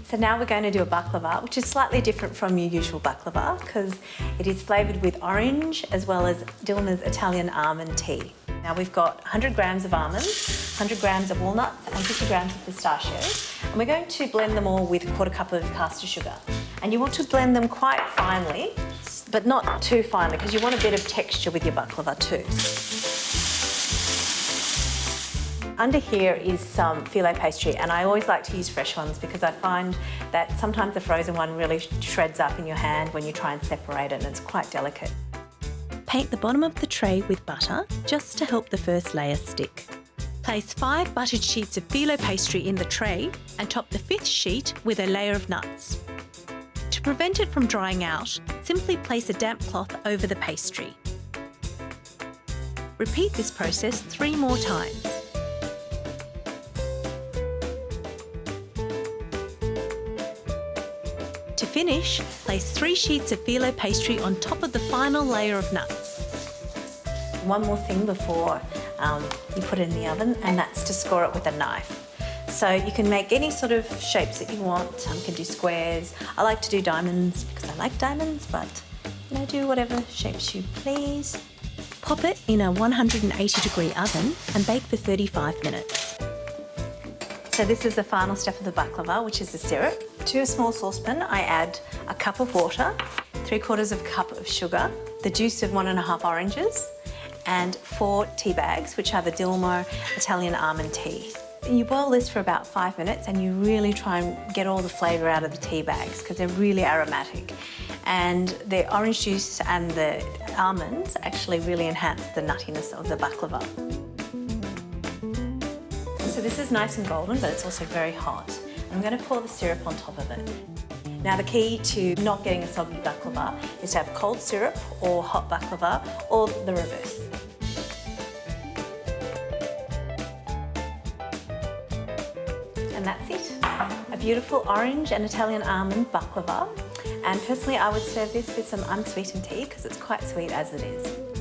So now we're going to do a baklava, which is slightly different from your usual baklava because it is flavoured with orange as well as Dilmah's Italian almond tea. Now we've got 100 grams of almonds, 100 grams of walnuts and 50 grams of pistachios. And we're going to blend them all with a quarter cup of caster sugar. And you want to blend them quite finely, but not too finely because you want a bit of texture with your baklava too. Under here is some filo pastry, and I always like to use fresh ones because I find that sometimes the frozen one really shreds up in your hand when you try and separate it, and it's quite delicate. Paint the bottom of the tray with butter just to help the first layer stick. Place 5 buttered sheets of filo pastry in the tray and top the 5th sheet with a layer of nuts. To prevent it from drying out, simply place a damp cloth over the pastry. Repeat this process 3 more times. To finish, place 3 sheets of filo pastry on top of the final layer of nuts. One more thing before you put it in the oven, and that's to score it with a knife. So you can make any sort of shapes that you want. You can do squares. I like to do diamonds because I like diamonds, but do whatever shapes you please. Pop it in a 180-degree oven and bake for 35 minutes. So this is the final step of the baklava, which is the syrup. To a small saucepan, I add a cup of water, 3/4 of a cup of sugar, the juice of 1½ oranges, and 4 tea bags, which are the Dilmah Italian almond tea. You boil this for about 5 minutes and you really try and get all the flavour out of the tea bags because they're really aromatic. And the orange juice and the almonds actually really enhance the nuttiness of the baklava. So this is nice and golden, but it's also very hot. I'm going to pour the syrup on top of it. Now the key to not getting a soggy baklava is to have cold syrup or hot baklava, or the reverse. And that's it. A beautiful orange and Italian almond baklava. And personally I would serve this with some unsweetened tea because it's quite sweet as it is.